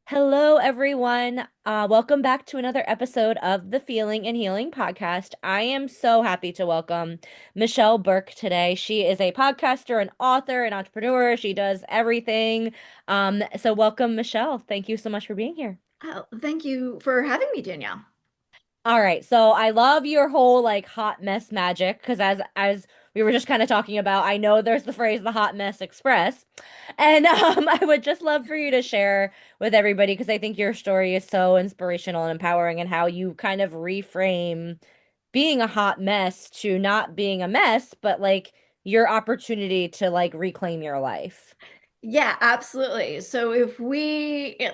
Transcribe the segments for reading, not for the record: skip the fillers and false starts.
Hello, everyone. Welcome back to another episode of the Feeling and Healing podcast. I am so happy to welcome Michelle Burke today. She is a podcaster, an author, an entrepreneur. She does everything. So welcome, Michelle. Thank you so much for being here. Oh, thank you for having me, Danielle. All right, so I love your whole like hot mess magic because as we were just kind of talking about, I know there's the phrase the hot mess express. And I would just love for you to share with everybody because I think your story is so inspirational and empowering and how you kind of reframe being a hot mess to not being a mess, but like your opportunity to like reclaim your life. Yeah, absolutely. So if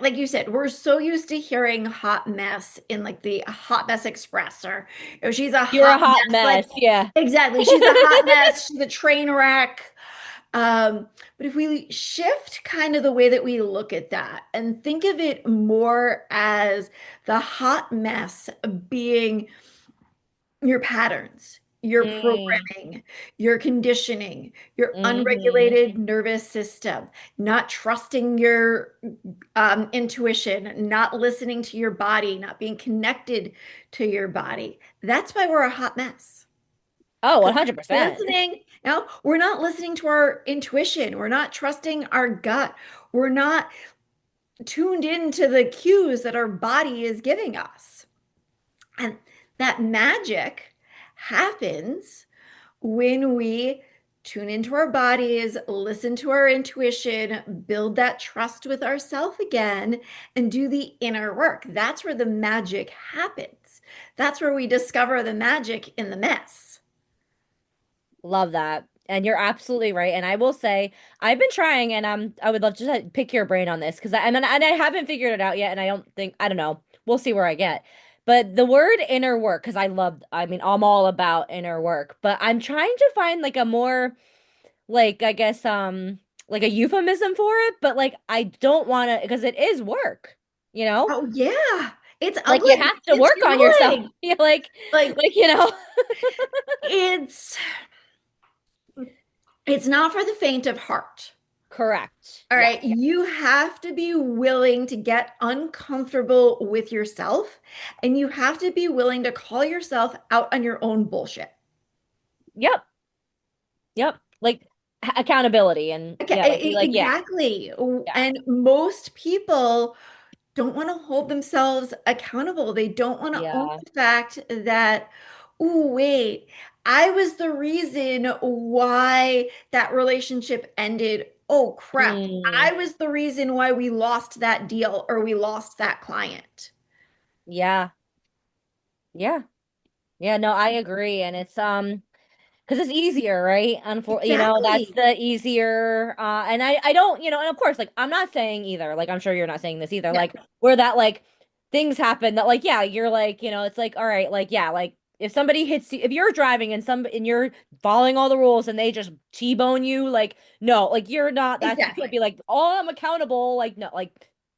like you said, we're so used to hearing hot mess in like the hot mess express or she's a You're a hot hot mess. Like mess, yeah. exactly. She's a hot mess. She's a train wreck. But if we shift kind of the way that we look at that and think of it more as the hot mess being your patterns, your Mm, programming, your conditioning, your hmm unregulated nervous system, not trusting your intuition, not listening to your body, not being connected to your body. That's why we're a hot mess. Oh, Because 100%. listening, we're not listening to our intuition. We're not trusting our gut. We're not tuned into the cues that our body is giving us. And that magic happens when we tune into our bodies, listen to our intuition, build that trust with ourselves again, and do the inner work. That's where the magic happens. That's where we discover the magic in the mess. Love that. And you're absolutely right. And I will say, I've been trying, and I would love to pick your brain on this because and I haven't figured it out yet. And I don't know. We'll see where I get. But the word inner work, because I mean, I'm all about inner work, but I'm trying to find like a more, like, I guess, like a euphemism for it. But like, I don't want to, because it is work, you know? Oh, yeah. It's Like, you ugly. have to It's work on yourself. grueling. You Like like, you know? it's it's not for the faint of heart. Correct. All Yeah. right, you have to be willing to get uncomfortable with yourself, and you have to be willing to call yourself out on your own bullshit. Yep. Yep. Like accountability and Okay, yeah, like be like, yeah, exactly. yeah. And most people don't want to hold themselves accountable. They don't want to own Yeah. the fact that, oh, wait, I was the reason why that relationship ended. Oh, crap. Mm, I was the reason why we lost that deal or we lost that client. yeah. Yeah. Yeah, no, I agree. And it's because it's easier, right? That's Exactly. the easier and I don't, and of course, like I'm not saying either, like I'm sure you're not saying this either, No, like where that like things happen that like yeah, you're like, it's like all right, like yeah, like if somebody hits you, if you're driving and you're following all the rules and they just T-bone you, like no, like you're not that's you can't exactly. be like, "Oh, I'm accountable." Like no, like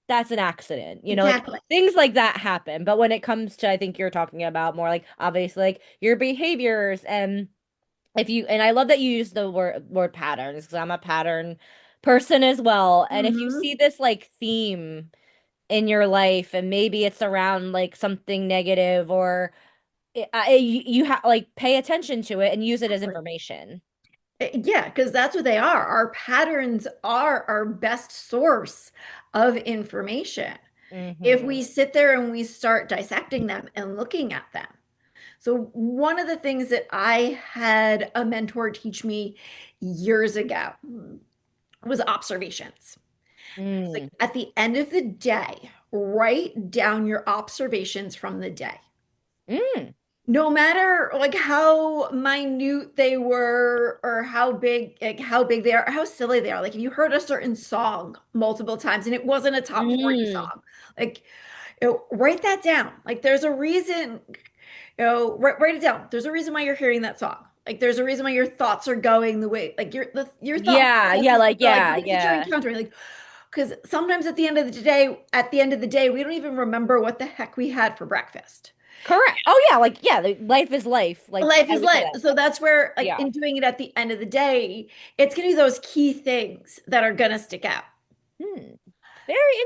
that's an accident. Like Exactly. things like that happen. But when it comes to I think you're talking about more like obviously like your behaviors and if you and I love that you use the word patterns because I'm a pattern person as well. And if you Hmm. see this like theme in your life and maybe it's around like something negative or you have like pay attention to it and use it as Exactly. information. Yeah, because that's what they are. Our patterns are our best source of information. If Hmm we sit there and we start dissecting them and looking at them. So, one of the things that I had a mentor teach me years ago was observations. It's like Mm. at the end of the day, write down your observations from the day. Mm. No matter like how minute they were or how big they are, or how silly they are. Like if you heard a certain song multiple times and it wasn't a top 40 Mm. song, like write that down. Like there's a reason, write it down. There's a reason why you're hearing that song. Like there's a reason why your thoughts are going the way like your thought Yeah, yeah, processes like are like yeah, things that you're yeah. encountering. Like because sometimes at the end of the day, we don't even remember what the heck we had for breakfast. Correct. Oh yeah, like yeah, life is life. Like Life I is would say life. that. So that's where, like, Yeah. in doing it at the end of the day, it's going to be those key things that are going to stick out. Hmm. Very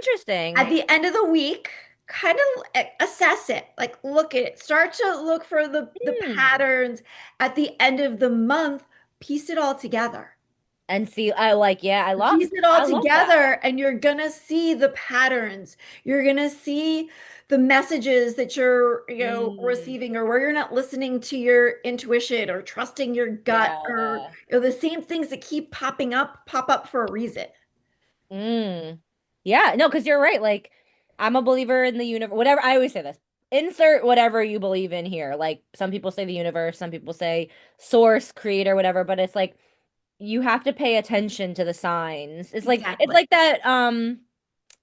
At interesting. the end of the week, kind of assess it, like look at it, start to look for the Hmm. patterns. At the end of the month, piece it all together. And see, I like, yeah, Piece it all I love that. together, and you're gonna see the patterns. You're gonna see the messages that you're, Mm, receiving, or where you're not listening to your intuition or trusting your gut, or yeah. the same things that keep popping up pop up for a reason. Mm. Yeah, no, because you're right. Like, I'm a believer in the universe. Whatever, I always say this. Insert whatever you believe in here. Like, some people say the universe, some people say source, creator, whatever, but it's like you have to pay attention to the signs. It's Exactly. like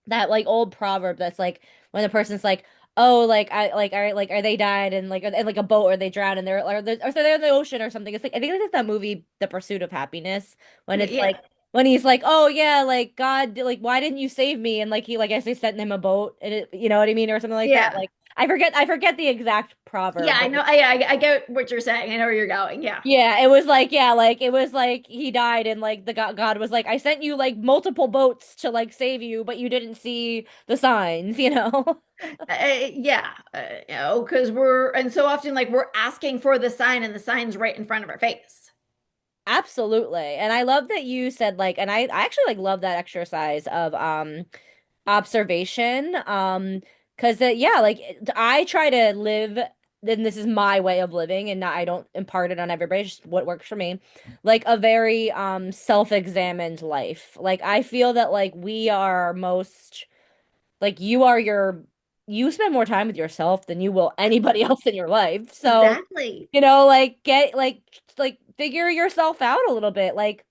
that like old proverb that's like when the person's like, oh, like I like are they died and like in like a boat or they drowned and or they're in the ocean or something. It's like I think it's that movie The Pursuit of Happiness when it's like Yeah. when he's like, oh yeah, like God, like why didn't you save me? And like he like I guess they sent him a boat and you know what I mean or something like that. Yeah. Like I forget the exact Yeah, proverb, I but know. I get what you're saying. I know where you're going. Yeah. yeah, it was like yeah, like it was like he died and like the God was like I sent you like multiple boats to like save you, but you didn't see the signs, you know? Yeah, because and so often like we're asking for the sign, and the sign's right in front of our face. Absolutely. And I love that you said like and I actually like love that exercise of observation because yeah, like I try to live then this is my way of living and not, I don't impart it on everybody, it's just what works for me. Like a very self-examined life. Like I feel that like we are most like you spend more time with yourself than you will anybody else in your life. So, Exactly. you know, like get like figure yourself out a little bit. Like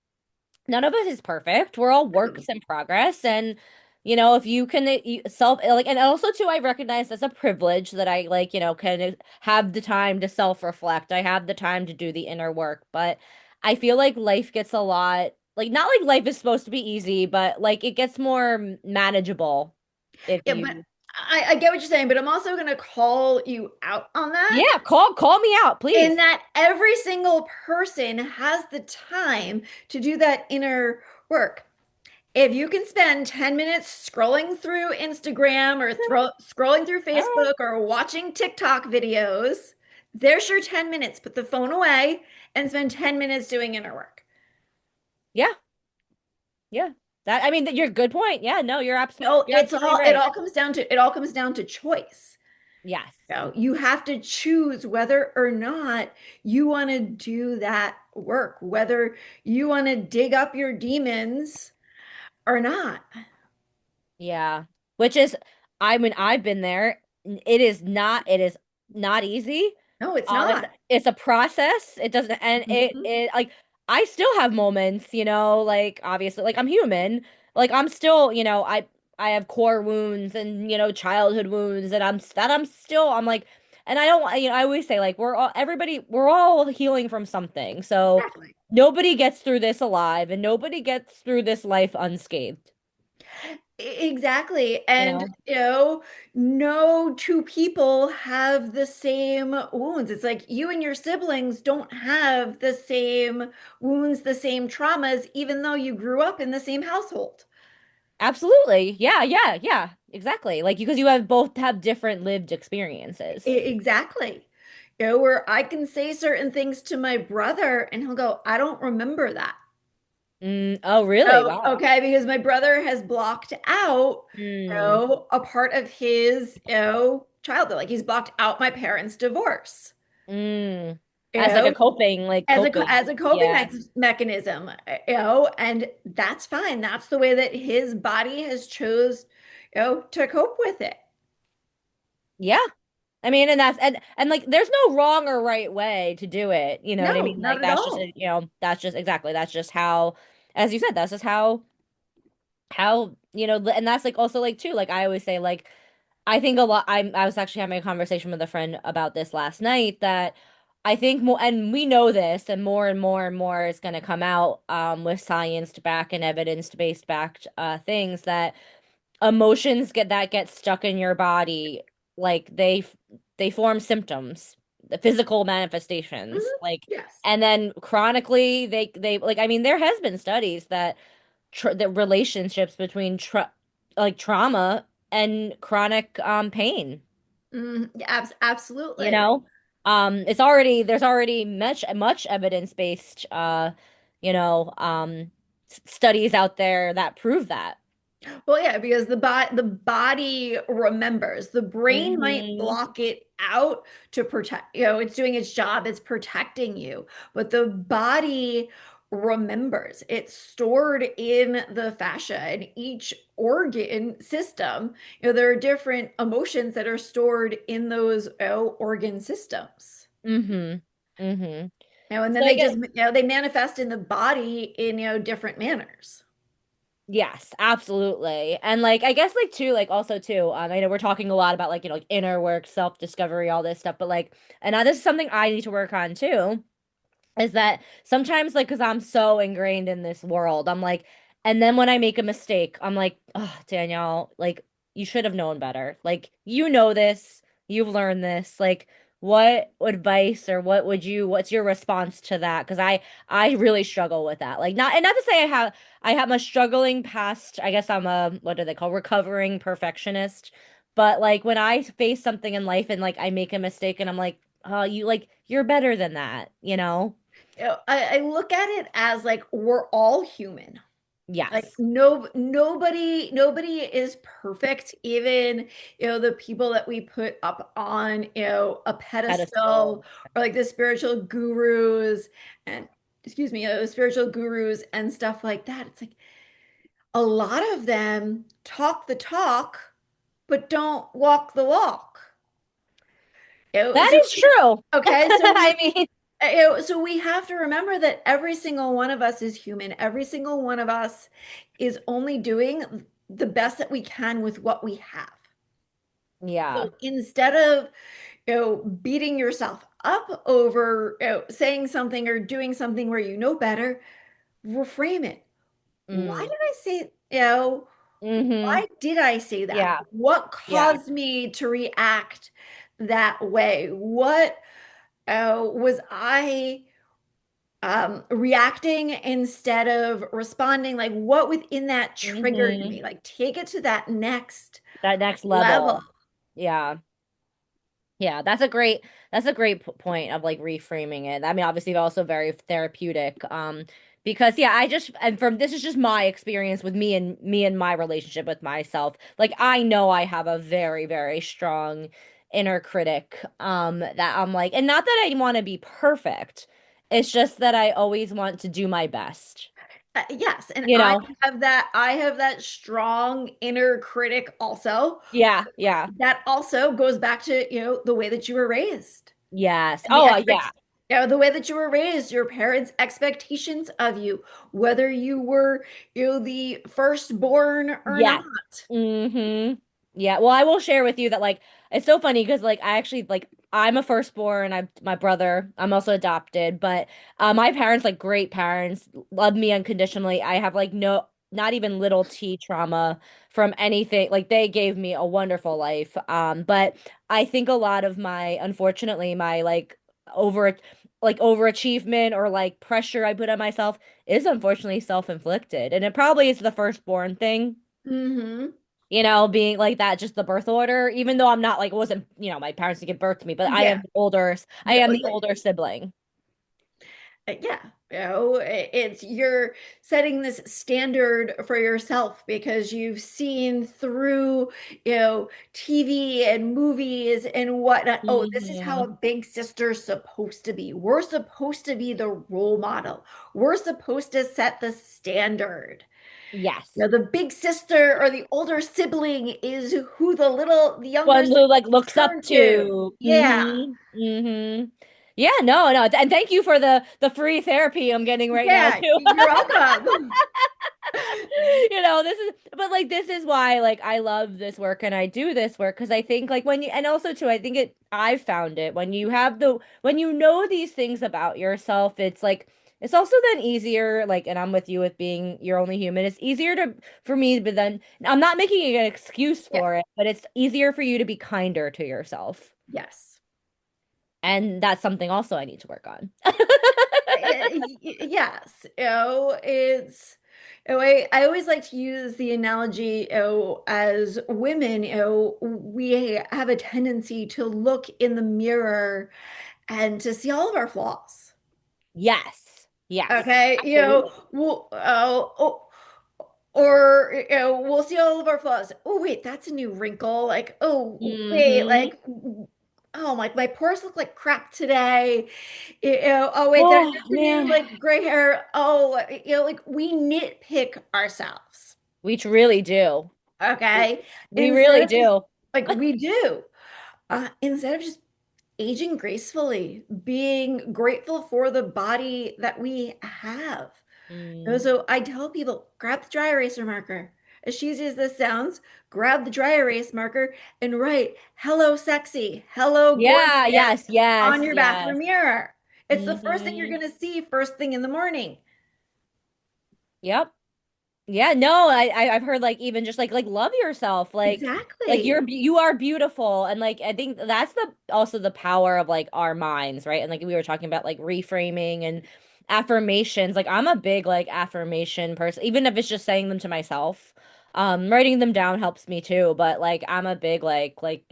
none of us is perfect. We're all No. works in progress. And, you know, if you can self like, and also too, I recognize that's a privilege that I like, you know, can have the time to self-reflect. I have the time to do the inner work. But I feel like life gets a lot, like, not like life is supposed to be easy, but like it gets more manageable if Yeah, but you, I get what you're saying, but I'm also going to call you out on that, yeah, call me out, in please. that every single person has the time to do that inner work. If you can spend 10 minutes scrolling through Instagram, or scrolling through All right. Facebook, or watching TikTok videos, there's your 10 minutes. Put the phone away and spend 10 minutes doing inner work. Yeah. Yeah. That, I mean, you're good point. Yeah, no, you're absolutely It right. all comes down to, choice. Yes. You have to choose whether or not you want to do that work, whether you want to dig up your demons or not. Yeah. Which is, I mean, I've been there. It is not easy. No, it's not. It's a process. It doesn't, and Mhm. it, like, I still have moments, you know, like, obviously, like, I'm human. Like, I'm still, you know, I have core wounds and, you know, childhood wounds that I'm still, I'm like, and I don't, you know, I always say, like, we're all healing from something. So Exactly. nobody gets through this alive and nobody gets through this life unscathed, Exactly. you And, know? no two people have the same wounds. It's like you and your siblings don't have the same wounds, the same traumas, even though you grew up in the same household. Absolutely. Yeah, yeah, yeah. Exactly. Like because you have both have different lived experiences. Exactly. Where I can say certain things to my brother and he'll go, I don't remember that. Oh, really? Oh, Wow. okay, because my brother has blocked out, Mm, a part of his, childhood. Like he's blocked out my parents' divorce. mm. You As like know, a coping, like coping. as a coping Yeah. mechanism, and that's fine. That's the way that his body has chose, to cope with it. Yeah. I mean, and and like there's no wrong or right way to do it. You know what I No, mean? not Like at that's just all. you know, that's just exactly that's just how as you said, that's just how, you know, and that's like also like too, like I always say like I think a lot. I was actually having a conversation with a friend about this last night that I think more, and we know this, and more and more and more is going to come out with science to back and evidence based backed things that emotions get stuck in your body, like they form symptoms, the physical manifestations, Mhm. like, Yes. and then chronically they like I mean there has been studies that the relationships between like trauma and chronic pain, Yeah, you absolutely. know? It's already there's already much evidence-based you know, studies out there that prove that. Well, yeah, because the body remembers. The brain might Hmm. block it out to protect, it's doing its job, it's protecting you, but the body remembers. It's stored in the fascia, and each organ system, there are different emotions that are stored in those organ systems. Hmm. Hmm. And So then I they get just, they manifest in the body in, different manners. yes, absolutely. And like I guess like too, like also too, I know we're talking a lot about like, like inner work, self-discovery, all this stuff, but like and now this is something I need to work on too is that sometimes like because I'm so ingrained in this world, I'm like, and then when I make a mistake, I'm like, oh, Danielle, like you should have known better. Like you know this, you've learned this. Like what advice or what's your response to that? Because I really struggle with that. Like not and not to say I have a struggling past, I guess I'm a what do they call recovering perfectionist. But like when I face something in life and like I make a mistake and I'm like, you like you're better than that, you know? I look at it as like we're all human. Like Yes. nobody is perfect. Even, the people that we put up on, a pedestal, Pedestal. or like the spiritual gurus and excuse me, the spiritual gurus and stuff like that. It's like a lot of them talk the talk, but don't walk the walk. That So is true. okay, I mean, so we have to remember that every single one of us is human. Every single one of us is only doing the best that we can with what we have. yeah. So instead of, beating yourself up over, saying something or doing something where you know better, reframe it. Why Mm. did I say, Mm-hmm. why did I say that? Yeah. What Yeah. caused me to react that way? What was I reacting instead of responding? Like what within that triggered Mm-hmm. me? Like take it to that next That next level. level. Yeah. Yeah, that's a great point of like reframing it. I mean, obviously also very therapeutic. Because yeah, I just and from this is just my experience with me and my relationship with myself. Like I know I have a very, very strong inner critic that I'm like, and not that I want to be perfect. It's just that I always want to do my best. Yes, and You I know? have that strong inner critic also. Yeah, yeah. That also goes back to, the way that you were raised. Yes. The Oh, expect yeah. the way that you were raised, your parents' expectations of you, whether you were, the firstborn or Yes. not. Mm-hmm. Yeah. Well, I will share with you that like it's so funny because like I actually like I'm a firstborn. I my brother. I'm also adopted, but my parents like great parents love me unconditionally. I have like no not even little T trauma from anything. Like they gave me a wonderful life. But I think a lot of my unfortunately my over overachievement or like pressure I put on myself is unfortunately self-inflicted. And it probably is the firstborn thing, Mm-hmm. being like that, just the birth order, even though I'm not like, it wasn't, my parents to give birth to me, but Yeah. I No, am the older sibling. yeah. It's you're setting this standard for yourself because you've seen through, TV and movies and whatnot. Oh, this is how a Hmm. big sister's supposed to be. We're supposed to be the role model. We're supposed to set the standard. Yes. The big sister or the older sibling is who the younger One who sibling like looks up turn to. to. Yeah. Yeah, no, no. And thank you for the free therapy I'm getting right now Yeah, too. you're welcome. This is but like this is why like I love this work and I do this work because I think like when you and also too I think I've found it when you have the when you know these things about yourself, it's like it's also then easier like, and I'm with you with being you're only human, it's easier to for me, but then I'm not making an excuse Yeah. for it, but it's easier for you to be kinder to yourself, Yes. and that's something also I need to work on. Yes. It's I always like to use the analogy, as women, we have a tendency to look in the mirror and to see all of our flaws. Yes. Yes. Okay, Absolutely. or we'll see all of our flaws. Oh wait, that's a new wrinkle. Like, oh wait, Hmm. like, oh my pores look like crap today. Oh wait, Oh, there's a new man. like gray hair. Oh, like we nitpick ourselves. We really do. We, Okay, we instead really of just do. like we do, instead of just aging gracefully, being grateful for the body that we have. Mm. So I tell people, grab the dry eraser marker. As cheesy as this sounds, grab the dry erase marker and write "Hello, sexy," "Hello, gorgeous" Yeah, yes, on yes, your yes. bathroom mirror. It's the first thing you're Hmm. going to see first thing in the morning. Yep. Yeah, no, I've heard like even just like love yourself, like Exactly. you are beautiful, and like I think that's the also the power of like our minds, right? And like we were talking about like reframing and affirmations. Like I'm a big like affirmation person, even if it's just saying them to myself. Writing them down helps me too, but like I'm a big like like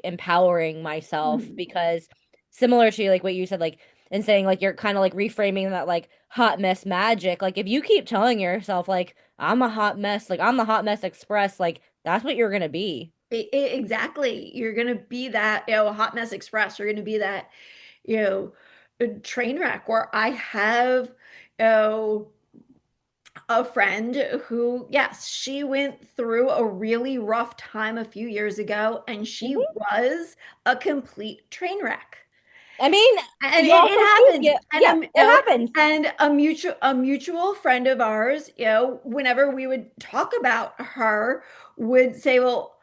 empowering myself Mhm. because similar to like what you said, like and saying like you're kind of like reframing that like hot mess magic. Like if you keep telling yourself like I'm a hot mess. Like I'm the hot mess express. Like that's what you're gonna be. Exactly. You're going to be that, hot mess express. You're going to be that, a train wreck where I have, you know, a friend who, yes, she went through a really rough time a few years ago and she Mhm. was a complete train wreck. I mean, And you it also see, happens. yeah, yeah, it happens. And a mutual friend of ours, whenever we would talk about her, would say, well,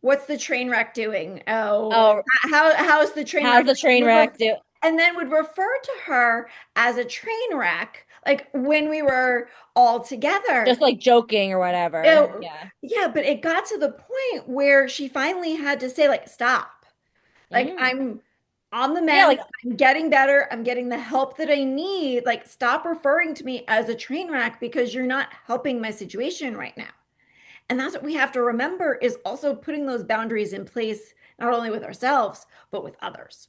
what's the train wreck doing? Oh, How's the train how's wreck? the train Would wreck do? and then would refer to her as a train wreck, like when we were all Just together. like joking or whatever. Oh, Yeah. yeah, but it got to the point where she finally had to say, like, stop. Like, Mm. I'm on the Yeah, mend. like I'm getting better. I'm getting the help that I need. Like, stop referring to me as a train wreck because you're not helping my situation right now. And that's what we have to remember is also putting those boundaries in place, not only with ourselves, but with others.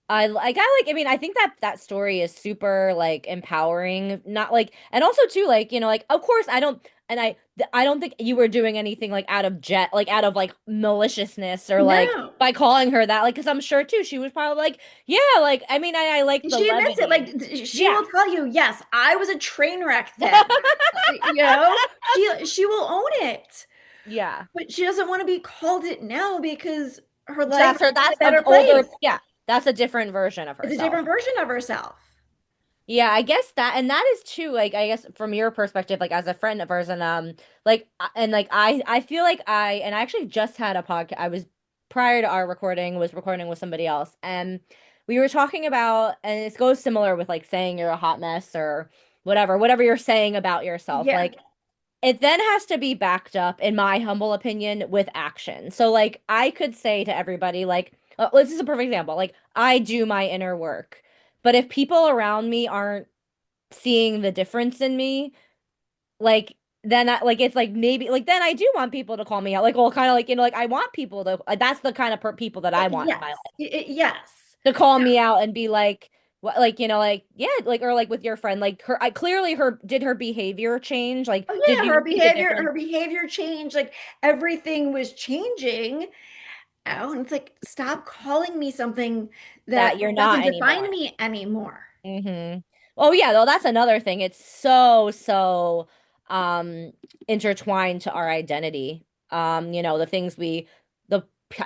I mean I think that that story is super like empowering, not like and also too like like of course I don't and I don't think you were doing anything like out of jet like out of like maliciousness or like No. by calling her that like because I'm sure too she was probably like yeah like I mean I like And the she admits it. levity. Like, she Yeah. will tell you, yes, I was a train wreck then. She will own it. Yeah. But she doesn't want to be called it now because her life That's her. is in That's a an better place. older. Yeah, that's a different version of It's a herself. different version of herself. Yeah, I guess that, and that is too. Like, I guess from your perspective, like as a friend of hers, and like, and like I feel like and I actually just had a podcast. I was prior to our recording, was recording with somebody else, and we were talking about, and it goes similar with like saying you're a hot mess or whatever you're saying about yourself. Yeah. Like, it then has to be backed up, in my humble opinion, with action. So, like, I could say to everybody, like, this is a perfect example. Like, I do my inner work, but if people around me aren't seeing the difference in me, like, then like it's like maybe like then I do want people to call me out. Like, well, kind of like like I want people to. That's the kind of people that I want in my Yes. life Yes. to call me out and be like. What like like yeah like or like with your friend like her I clearly her did her behavior change like Oh did yeah, you see the difference her behavior changed. Like everything was changing. Oh, and it's like, stop calling me something that that you're doesn't not define anymore. me anymore. Hmm. Oh yeah, though that's another thing. It's so um intertwined to our identity. The things the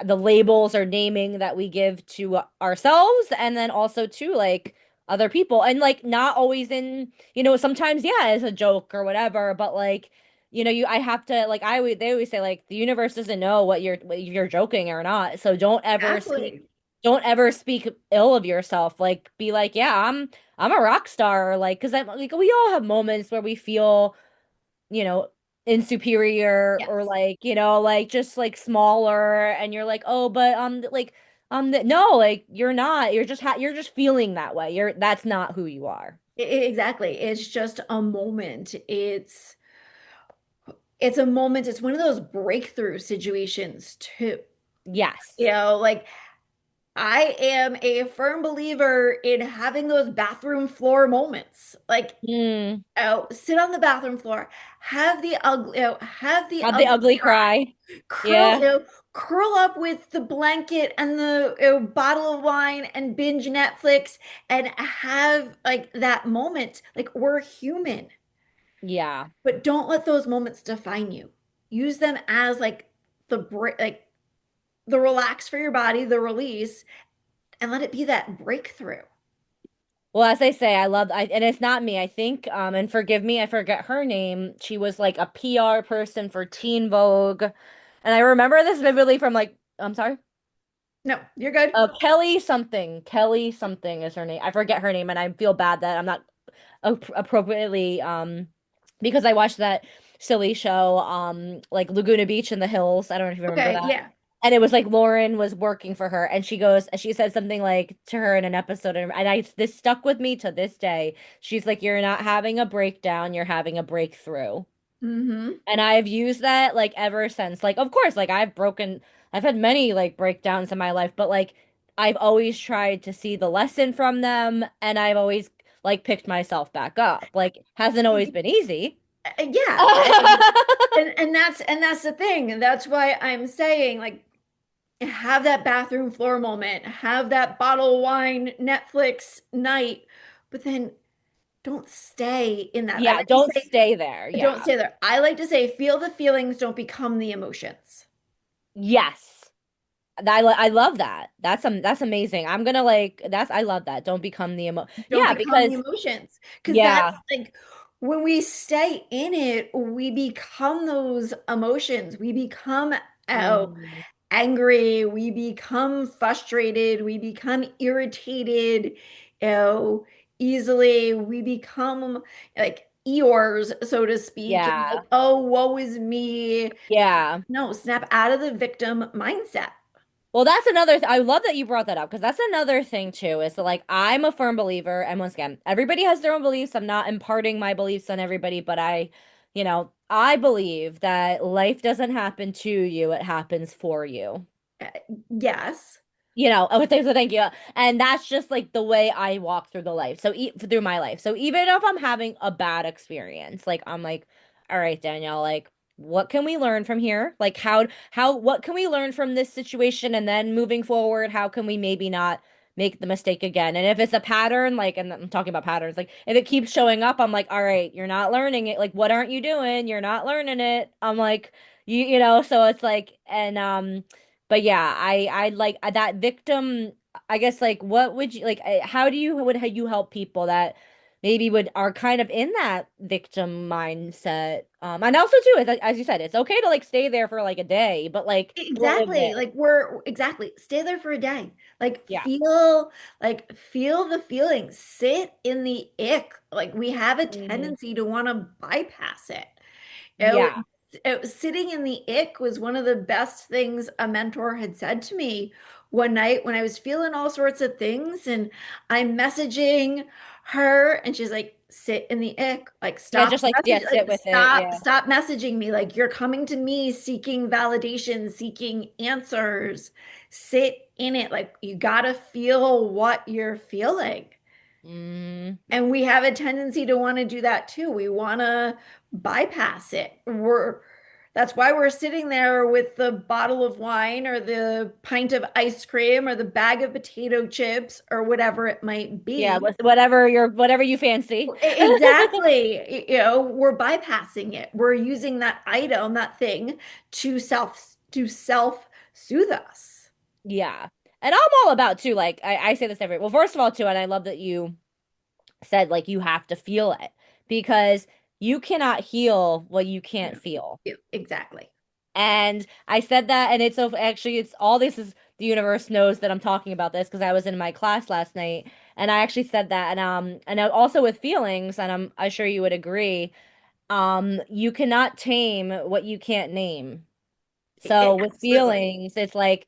the labels or naming that we give to ourselves and then also to like other people and like not always in, sometimes yeah, as a joke or whatever, but like I have to like they always say like the universe doesn't know what you're joking or not. So Exactly. don't ever speak ill of yourself. Like be like, yeah, I'm a rock star, or like because I'm like we all have moments where we feel, you know, insuperior or Yes. like, like just like smaller, and you're like, oh, but no, like you're not. You're just feeling that way. That's not who you are. Exactly. It's just a moment. It's a moment. It's one of those breakthrough situations too. Yes. Like I am a firm believer in having those bathroom floor moments. Like, Mm. oh, sit on the bathroom floor, have the Have the ugly ugly cry, cry. curl, Yeah. curl up with the blanket and the bottle of wine and binge Netflix and have like that moment. Like we're human, Yeah. but don't let those moments define you. Use them as like the break, like the relax for your body, the release, and let it be that breakthrough. Well, as I say, and it's not me. I think, and forgive me, I forget her name. She was like a PR person for Teen Vogue. And I remember this vividly from like, I'm sorry. No, you're good. Kelly something. Kelly something is her name. I forget her name, and I feel bad that I'm not appropriately because I watched that silly show like Laguna Beach in the Hills. I don't know if you remember Okay, that. yeah. And it was like Lauren was working for her and she said something like to her in an episode and I this stuck with me to this day. She's like, you're not having a breakdown, you're having a breakthrough. Hmm. And I've used that like ever since. Like, of course, like I've had many like breakdowns in my life, but like I've always tried to see the lesson from them and I've always like picked myself back up. Like, hasn't always been easy. Yeah. And that's the thing. And that's why I'm saying like have that bathroom floor moment, have that bottle of wine Netflix night, but then don't stay in that. I Yeah, like to don't say stay there. don't Yeah. stay there. I like to say feel the feelings, don't become the emotions. Yes. I love that. That's amazing. I'm gonna like that's I love that. Don't become the Don't Yeah, become the because emotions. Because that's yeah. like when we stay in it, we become those emotions. We become oh, Mm, angry, we become frustrated, we become irritated, easily. We become like Eeyores, so to speak, and like, yeah. oh, woe is me. Yeah. No, snap out of the victim mindset. Well, that's another I love that you brought that up because that's another thing too, is that like I'm a firm believer, and once again, everybody has their own beliefs. I'm not imparting my beliefs on everybody, but I believe that life doesn't happen to you, it happens for you. Uh, Yes. Thank you. And that's just like the way I walk through the life. Through my life. So even if I'm having a bad experience, like I'm like, all right, Danielle, like what can we learn from here? Like what can we learn from this situation? And then moving forward, how can we maybe not make the mistake again? And if it's a pattern, like, and I'm talking about patterns, like if it keeps showing up, I'm like, all right, you're not learning it. Like, what aren't you doing? You're not learning it. I'm like, so it's like, but yeah, I like that victim. I guess like what would you like? How do you would you help people that maybe would are kind of in that victim mindset? And also too, as you said, it's okay to like stay there for like a day, but like don't live Exactly. there. Like we're exactly stay there for a day. Yeah. Like feel the feelings. Sit in the ick. Like we have a Mhm. tendency to want to bypass it. Yeah. Sitting in the ick was one of the best things a mentor had said to me one night when I was feeling all sorts of things and I'm messaging her and she's like, sit in the ick. Like Yeah. Just like yeah, sit with it. Yeah. stop messaging me. Like you're coming to me seeking validation, seeking answers. Sit in it. Like you gotta feel what you're feeling. Mm. And we have a tendency to want to do that too. We want to bypass it. That's why we're sitting there with the bottle of wine or the pint of ice cream or the bag of potato chips or whatever it might Yeah. be. Whatever you fancy. Exactly. We're bypassing it. We're using that item, that thing to self soothe us. Yeah. And I'm all about too. Like I say this well, first of all, too, and I love that you said like you have to feel it because you cannot heal what you can't Yeah. feel. Yeah, exactly. And I said that, and it's so actually, it's all this is the universe knows that I'm talking about this because I was in my class last night, and I actually said that, and also with feelings, and I'm sure you would agree, you cannot tame what you can't name. So with Absolutely. feelings, it's like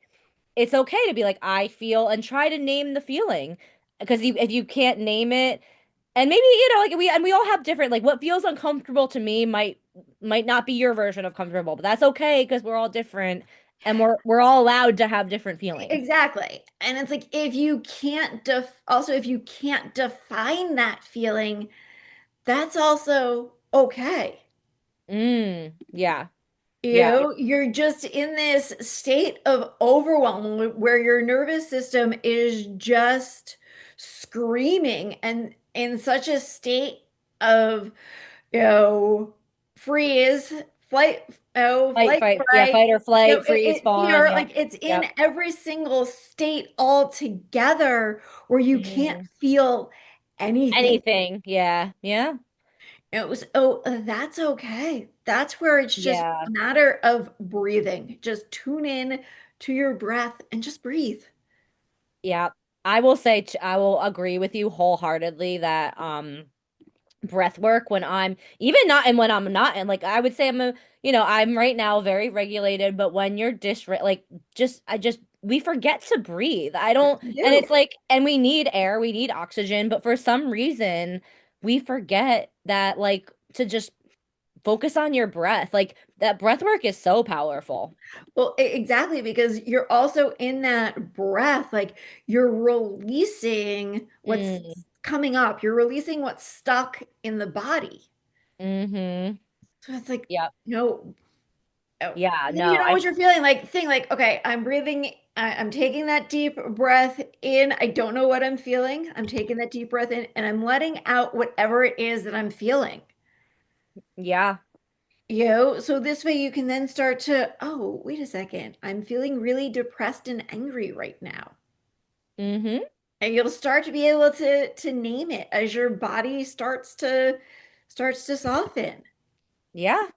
it's okay to be like I feel and try to name the feeling because if you can't name it And maybe, like we all have different, like what feels uncomfortable to me might not be your version of comfortable, but that's okay because we're all different and we're all allowed to have different feelings. Exactly. And it's like if you can't also if you can't define that feeling, that's also okay. Yeah. You Yeah. know, you're just in this state of overwhelm where your nervous system is just screaming and in such a state of, you know, freeze, flight, oh, Fight, flight, fight. Yeah, fright. fight or You know, flight, freeze, you fawn. know, Yep. like it's in Yep. every single state all together where you can't Mhm. feel anything. Anything. Yeah. Yeah. It was, oh, that's okay. That's where it's just Yeah. a matter of breathing. Just tune in to your breath and just breathe. Yeah. I will say I will agree with you wholeheartedly that breath work when I'm even not and when I'm not and like I would say I'm right now very regulated, but when you're like just I just we forget to breathe. I Yes, don't you and do. it's like and we need air, we need oxygen, but for some reason we forget that like to just focus on your breath. Like that breath work is so powerful. Well, exactly, because you're also in that breath, like you're releasing what's Mm, coming up. You're releasing what's stuck in the body. mm-hmm. So it's like, Yep. no, oh, Yeah, maybe you no, know what you're feeling like. Think like, okay, I'm breathing. I'm taking that deep breath in. I don't know what I'm feeling. I'm taking that deep breath in and I'm letting out whatever it is that I'm feeling. yeah. You know, so this way you can then start to, oh, wait a second. I'm feeling really depressed and angry right now. Mm-hmm. And you'll start to be able to name it as your body starts to soften. Yeah.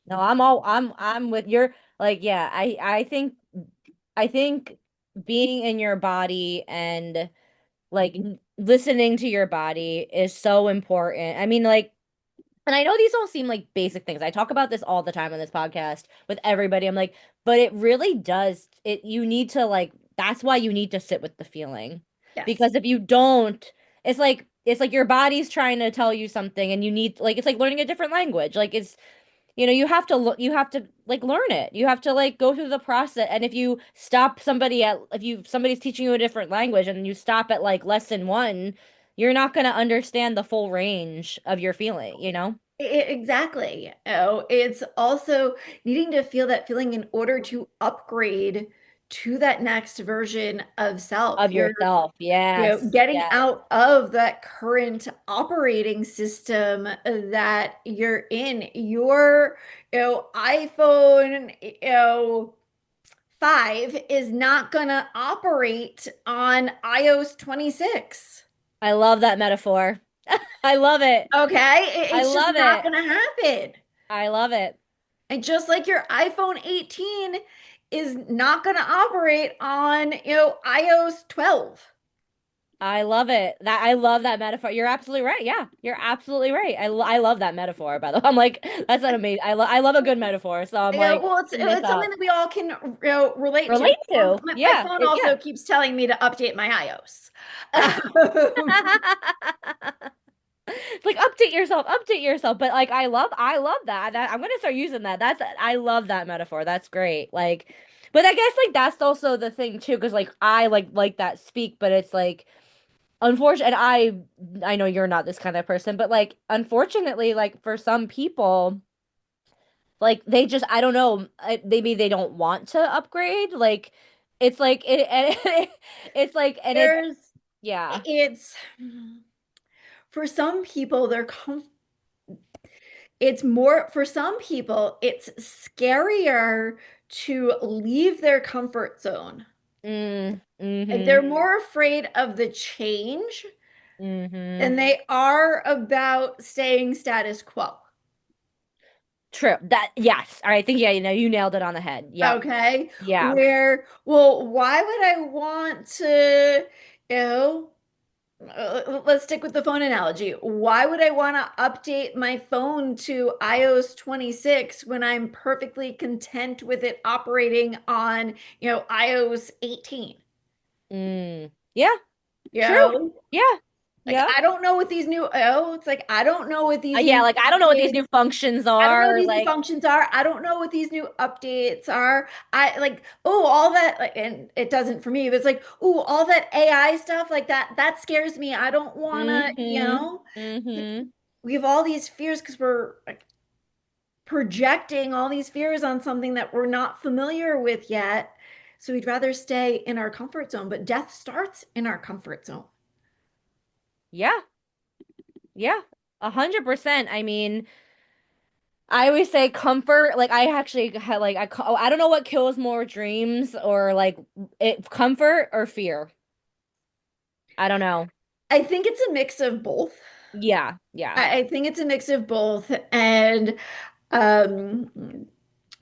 No, I'm with your like yeah, I think being in your body and like listening to your body is so important. I mean like and I know these all seem like basic things. I talk about this all the time on this podcast with everybody. I'm like, but it really does you need to like that's why you need to sit with the feeling. Yes. Because if you don't, it's like your body's trying to tell you something and you need like it's like learning a different language. Like it's you have to look, you have to like learn it. You have to like go through the process. And if you stop somebody at, if you, somebody's teaching you a different language and you stop at like lesson one, you're not going to understand the full range of your feeling. Exactly. Oh, it's also needing to feel that feeling in order to upgrade to that next version of self. Of yourself. Yes. Getting Yeah. out of that current operating system that you're in. Your, iPhone, 5 is not going to operate on iOS 26. I love that metaphor. I love it. Okay? I It's just love not it. going to happen. I love it. And just like your iPhone 18 is not going to operate on, iOS 12. I love it. I love that metaphor. You're absolutely right. Yeah, you're absolutely right. I love that metaphor, by the way. I'm like, that's an amazing. I love a good metaphor. So I'm like, Well, it's picking this it's something up. that we all can, relate to. Relate to. My Yeah. phone also Yeah. keeps telling me to update my iOS. It's like update yourself, update yourself. But like I love that. I'm gonna start using that. I love that metaphor. That's great. Like, but I guess like that's also the thing too, because like I like that speak, but it's like unfortunate. I know you're not this kind of person, but like unfortunately, like for some people, like they just I don't know, maybe they don't want to upgrade. Like it's like it's like and it There's yeah. it's for some people it's more for some people it's scarier to leave their comfort zone. Like they're Mm-hmm. more afraid of the change Mm-hmm. than they are about staying status quo. True. That yes. All right. I think yeah, you nailed it on the head. Yep. Okay. Yeah. Where, well, why would I want to, you know, let's stick with the phone analogy. Why would I want to update my phone to iOS 26 when I'm perfectly content with it operating on, iOS 18? Mm. Yeah. You True. know? Yeah. Like, Yeah. I don't know what these new, oh, it's like, I don't know what these Yeah, new like I don't know what these updates, new functions I don't know what are. these new Like, functions are. I don't know what these new updates are. I like, oh, all that, like, and it doesn't for me, but it's like, oh, all that AI stuff, like that scares me. I don't wanna, mm-hmm. Mm-hmm. we have all these fears because we're like projecting all these fears on something that we're not familiar with yet. So we'd rather stay in our comfort zone, but death starts in our comfort zone. Yeah. Yeah. 100%. I mean, I always say comfort. Like I actually had like I don't know what kills more dreams or like comfort or fear. I don't know. I think it's a mix of both. Yeah. Yeah. I think it's a mix of both. And a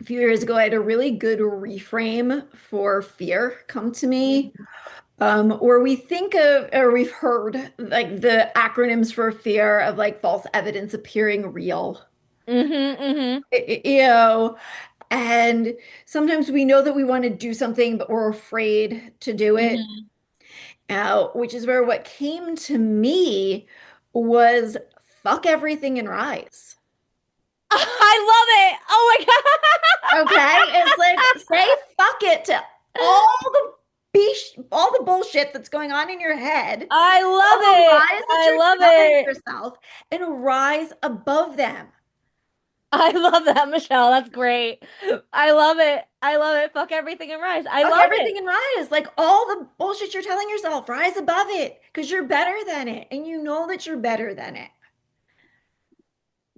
few years ago, I had a really good reframe for fear come to me, Mm-hmm. where we think of, or we've heard like the acronyms for fear of like false evidence appearing real. Mm-hmm. You know, and sometimes we know that we want to do something, but we're afraid to do it. Mm-hmm. Which is where what came to me was fuck everything and rise. I love it. Oh my Okay, it's like say fuck it to all the bullshit that's going on in your head, I all love the it. lies that I you're love telling it. yourself, and rise above them. I love that, Michelle. That's great. I love it. I love it. Fuck everything and rise. I Fuck love it. everything and rise. Like all the bullshit you're telling yourself, rise above it because you're better than it, and you know that you're better than it.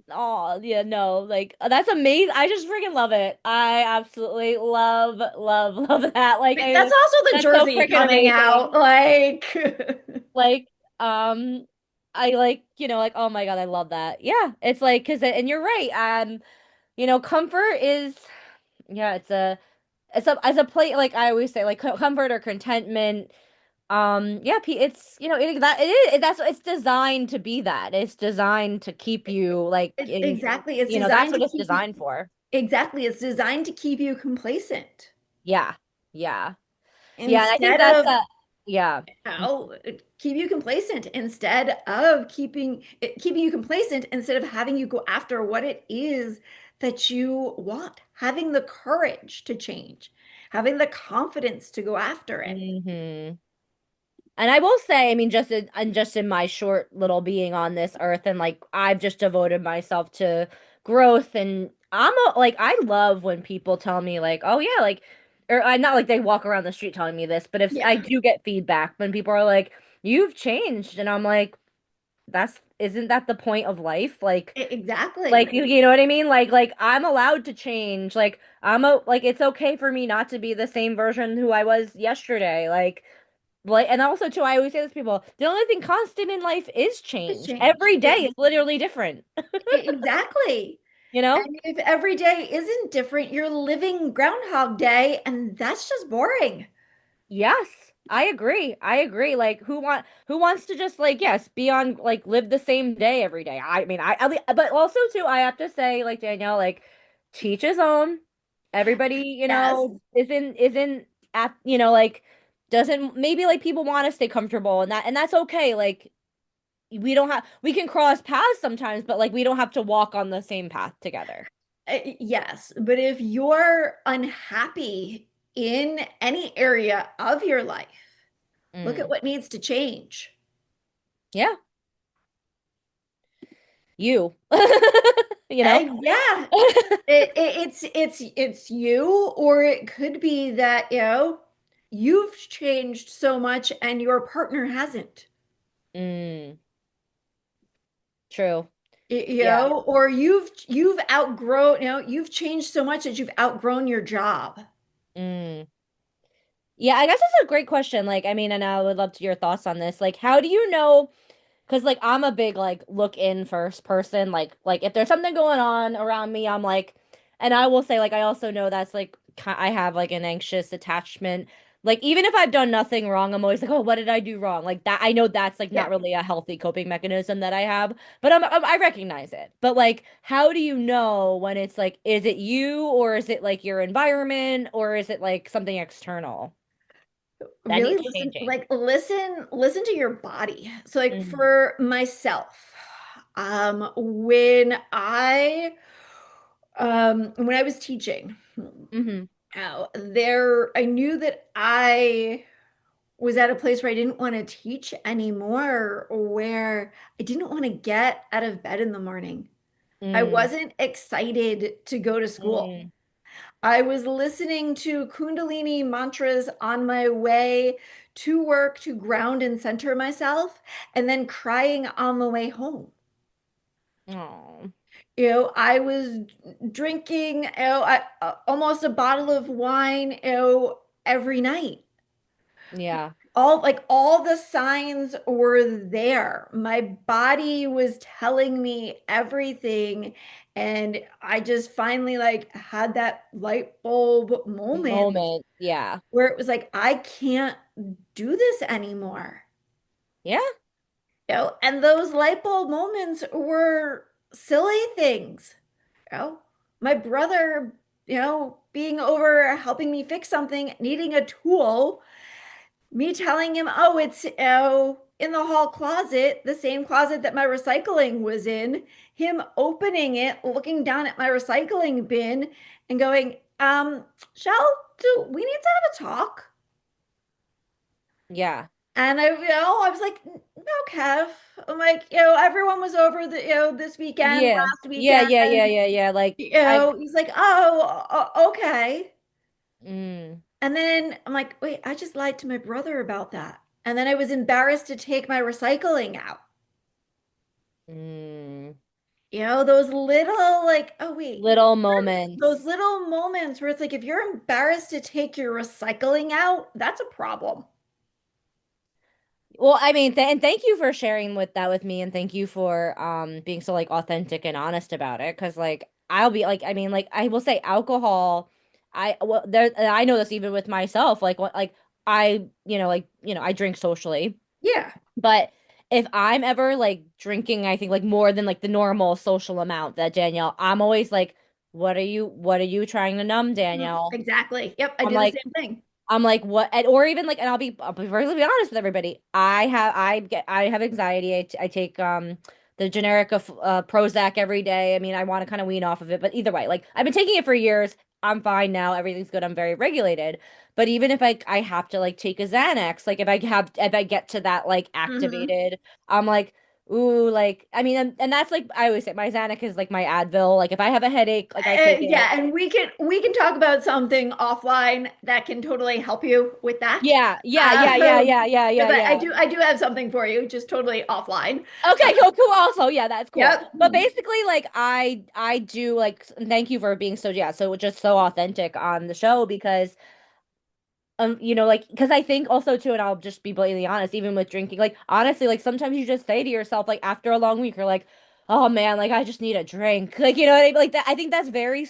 Oh, yeah, no, like that's amazing. I just freaking love it. I absolutely love, love, love that. Like, But that's also the that's so Jersey freaking coming out. amazing. Like, Like, I like, like, oh my God, I love that. Yeah, it's like, and you're right. Comfort is, yeah, it's a plate. Like I always say, like comfort or contentment. Yeah, it's that it is that's it's designed to be that. It's designed to keep you like in exactly. It's that's designed what to it's keep you, designed for. exactly. It's designed to keep you complacent Yeah. Yeah. Yeah, and I think instead that's of, yeah. oh, keep you complacent instead of keeping you complacent instead of having you go after what it is that you want, having the courage to change, having the confidence to go after it. Hmm. And I will say, I mean, just in my short little being on this earth, and like I've just devoted myself to growth, and like I love when people tell me like, oh yeah, like, or I'm not like they walk around the street telling me this, but if Yeah, I do get feedback when people are like, you've changed, and I'm like, that's isn't that the point of life? Like exactly. you know what I mean? Like I'm allowed to change. Like like it's okay for me not to be the same version who I was yesterday. Like, and also too, I always say this to people, the only thing constant in life is It's change. change. Every day is literally different, Exactly. you know? And if every day isn't different, you're living Groundhog Day, and that's just boring. Yes, I agree. I agree. Like who wants to just like yes, be on like live the same day every day. I mean, but also too, I have to say like Danielle, like teach his own. Everybody, Yes. isn't at, like doesn't maybe like people want to stay comfortable and that's okay. Like we can cross paths sometimes, but like we don't have to walk on the same path together. Yes, but if you're unhappy in any area of your life, look at Mm. what needs to change. Yeah, you. You know? Yeah, it's you, or it could be that, you've changed so much and your partner hasn't. Mm, true. You Yeah. know, or you've outgrown, you've changed so much that you've outgrown your job. Mm. Yeah, I guess that's a great question. Like, I mean, and I would love to hear your thoughts on this. Like, how do you know? Because like I'm a big like look in first person. Like if there's something going on around me, I'm like, and I will say like I also know that's like I have like an anxious attachment. Like even if I've done nothing wrong, I'm always like, oh, what did I do wrong? Like that I know that's like not Yeah. really a healthy coping mechanism that I have, but I recognize it. But like, how do you know when it's like, is it you or is it like your environment or is it like something external? That Really needs listen, changing. like listen to your body. So like Hmm. for myself, when I was teaching, Hmm. I knew that I was at a place where I didn't want to teach anymore, where I didn't want to get out of bed in the morning. I Mm. wasn't excited to go to school. Mm. I was listening to Kundalini mantras on my way to work to ground and center myself, and then crying on the way home. Oh, I was drinking, almost a bottle of wine, every night. yeah. All the signs were there. My body was telling me everything, and I just finally like had that light bulb moment Moment. Yeah. where it was like, I can't do this anymore. Yeah. And those light bulb moments were silly things. You know, my brother, being over helping me fix something, needing a tool, me telling him, oh, it's in the hall closet, the same closet that my recycling was in, him opening it, looking down at my recycling bin and going, Shell, do we need to have a talk? Yeah. And I was like, no, Kev. I'm like, everyone was over this weekend, Yeah. last Yeah. weekend. Yeah. Yeah. Yeah. Yeah. Like I. He's like, oh, okay. Mm. And then I'm like, wait, I just lied to my brother about that. And then I was embarrassed to take my recycling out. Mm. Those little like, oh wait, Little those moments. little moments where it's like, if you're embarrassed to take your recycling out, that's a problem. Well, I mean, and thank you for sharing with that with me, and thank you for being so like authentic and honest about it. Because like I'll be like, I mean, like I will say, alcohol. I well there, and I know this even with myself. Like what, like I drink socially, Yeah. but if I'm ever like drinking, I think like more than like the normal social amount that Danielle, I'm always like, what are you trying to numb, Danielle? Exactly. Yep. I I'm do the like, same thing. what, and, or even like, and I'll be perfectly honest with everybody. I have anxiety. I take the generic of Prozac every day. I mean, I want to kind of wean off of it, but either way, like I've been taking it for years. I'm fine now. Everything's good. I'm very regulated. But even if I have to like take a Xanax, like if I get to that like Hmm. activated, I'm like, ooh, like I mean, and that's like I always say my Xanax is like my Advil. Like if I have a headache, like I take it. Yeah, and we can talk about something offline that can totally help you with that. Yeah, yeah, yeah, yeah, Um, yeah, yeah, yeah, because I yeah. do I do have something for you, just totally offline. Okay, cool, cool. Also, yeah, that's cool. Yep. But basically, like I do like thank you for being so yeah, so just so authentic on the show because like because I think also too, and I'll just be blatantly honest, even with drinking, like honestly, like sometimes you just say to yourself, like after a long week, you're like, oh man, like I just need a drink. Like you know what I mean? Like that I think that's very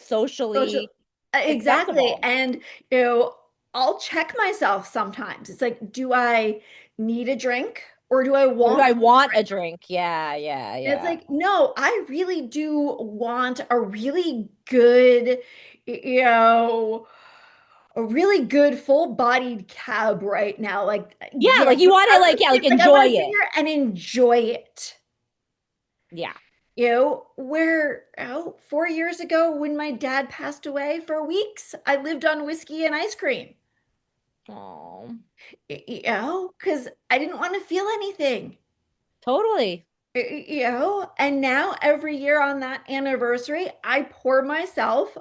Social, socially exactly. acceptable. And you know, I'll check myself sometimes. It's like, do I need a drink or do I Or do want I a want a drink? drink? Yeah, yeah, And it's yeah. like, no, I really do want a really good, you know, a really good full-bodied cab right now. Like, Yeah, yeah, like you want to like yeah, like it's like I enjoy want to sit it. here and enjoy it. Yeah. Where 4 years ago when my dad passed away for weeks, I lived on whiskey and ice cream. Oh, Because I didn't want to feel anything. totally. And now every year on that anniversary, I pour myself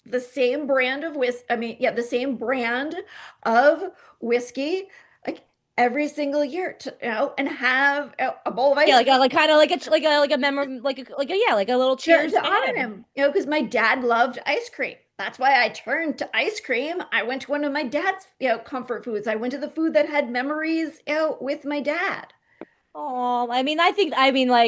the same brand of whiskey. I mean, yeah, the same brand of whiskey, like every single year, and have a bowl of Yeah, ice like cream a like kind of like a memor like a yeah, like a little cheers to to honor him. him. Because my dad loved ice cream. That's why I turned to ice cream. I went to one of my dad's, comfort foods. I went to the food that had memories, with my dad. Oh, I mean, like,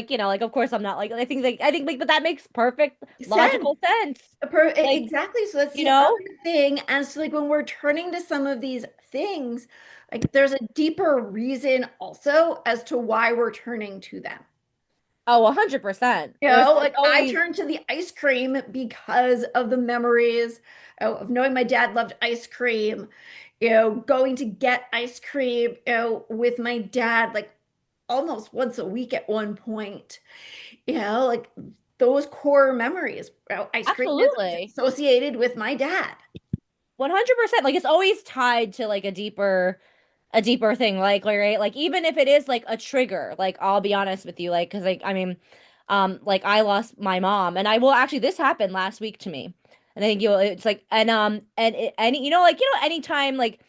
like, of course I'm not like, I think, like, but that makes perfect Said logical sense. Like, exactly. So that's you the other know, thing. As to like when we're turning to some of these things, like there's a deeper reason also as to why we're turning to them. Oh, 100%. You There's know, like like I always turned to the ice cream because of the memories of knowing my dad loved ice cream, going to get ice cream, with my dad like almost once a week at one point. Like those core memories. Ice cream is absolutely associated with my dad. 100%. Like it's always tied to like a deeper thing, like right, like even if it is like a trigger, like I'll be honest with you, like because like I mean, like I lost my mom, and I will actually this happened last week to me, and I think you it's like and it, any like anytime like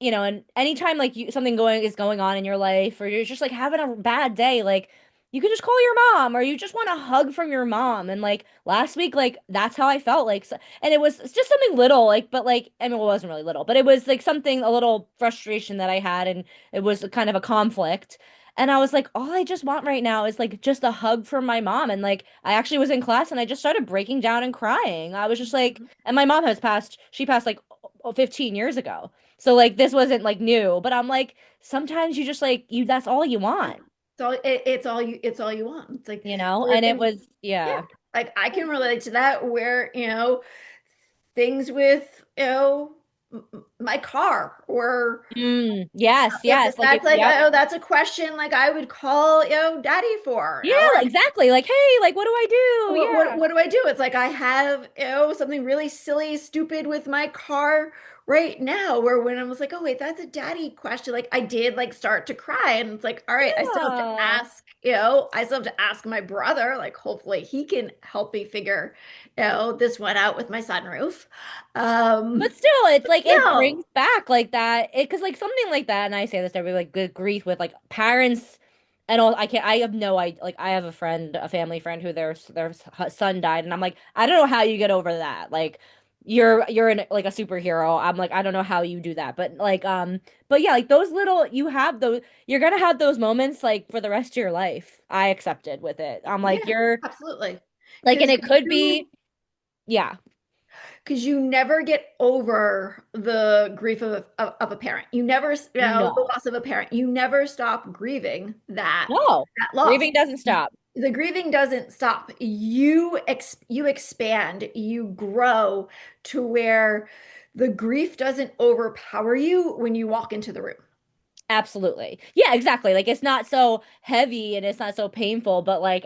and anytime like something going on in your life, or you're just like having a bad day, like you can just call your mom, or you just want a hug from your mom. And like last week, like that's how I felt like, and it's just something little, like, but like I mean, well, it wasn't really little, but it was like something a little frustration that I had, and it was kind of a conflict. And I was like, all I just want right now is like just a hug from my mom. And like I actually was in class and I just started breaking down and crying. I was just like, and my mom she passed like 15 years ago. So like this wasn't like new, but I'm like sometimes you just like you that's all you Yeah. want, It's all you want. It's like and it and was yeah, yeah. like I can relate to that where, things with, my car or Yes, if yes, like if that's like, yep. oh, that's a question like I would call, daddy for, Yeah, or exactly. Like, hey, like what do I do? what Yeah. do I do? It's like I have, something really silly, stupid with my car right now, where when I was like, oh wait, that's a daddy question, like I did like start to cry, and it's like, all right, I still have to Yeah. ask, I still have to ask my brother, like hopefully he can help me figure, this one out with my sunroof. But still, it's like it No. brings back like that. It because like something like that, and I say this to everybody, like good grief with like parents and all. I can't. I have no idea. Like I have a friend, a family friend, who their son died, and I'm like, I don't know how you get over that. Like like a superhero. I'm like, I don't know how you do that. But yeah, like those little you have those. You're gonna have those moments like for the rest of your life. I accepted with it. I'm like, Yeah, you're absolutely. like, and Because it could you be yeah. because you never get over the grief of a parent. You never, the No. loss of a parent. You never stop grieving No. that loss. Grieving doesn't stop. The grieving doesn't stop. You expand, you grow to where the grief doesn't overpower you when you walk into the room. Absolutely. Yeah, exactly. Like it's not so heavy and it's not so painful, but like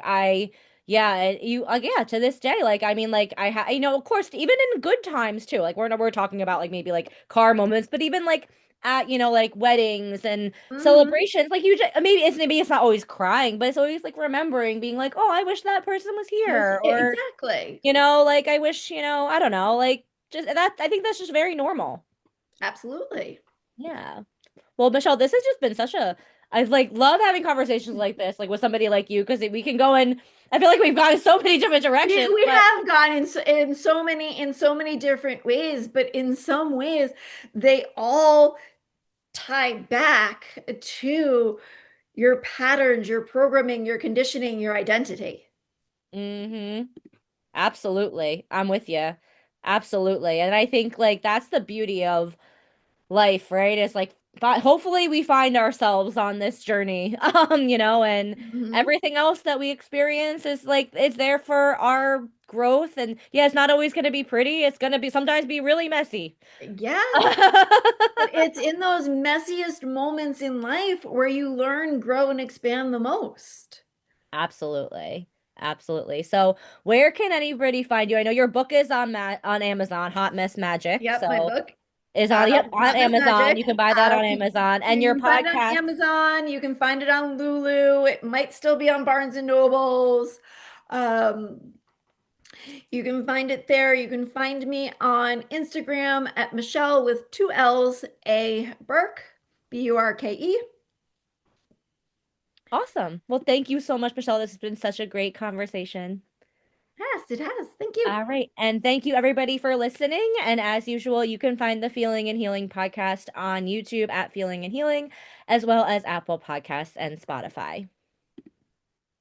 yeah, you yeah, to this day, like I mean, like of course, even in good times too. Like we're talking about like maybe like car moments, but even like at like weddings and Hmm. celebrations, like maybe it's not always crying, but it's always like remembering, being like, oh, I wish that person was here, or Exactly. like I wish, I don't know, like just that. I think that's just very normal. Absolutely. Yeah. Well, Michelle, this has just been such a I like love having conversations like this, like with somebody like you, because we can go in. I feel like we've gone in so many different directions, We but have gone in so many different ways, but in some ways they all tie back to your patterns, your programming, your conditioning, your identity. absolutely. I'm with you. Absolutely. And I think like that's the beauty of life, right? It's like hopefully we find ourselves on this journey. And Mhm. everything else that we experience is like it's there for our growth. And yeah, it's not always going to be pretty. It's going to be sometimes be really messy. Yes, but it's in those messiest moments in life where you learn, grow, and expand the most. Absolutely. Absolutely. So, where can anybody find you? I know your book is on Amazon, Hot Mess Magic. Yep, my So, book, is on on Hot Mess Amazon. You Magic. can buy that on Amazon. And You your can find it on podcast. Amazon. You can find it on Lulu. It might still be on Barnes and Nobles. Um, you can find it there. You can find me on Instagram at Michelle with two L's, A Burke, Burke. Awesome. Well, thank you so much, Michelle. This has been such a great conversation. Yes, it has. Thank you. All right. And thank you everybody for listening. And as usual, you can find the Feeling and Healing podcast on YouTube at Feeling and Healing, as well as Apple Podcasts and Spotify.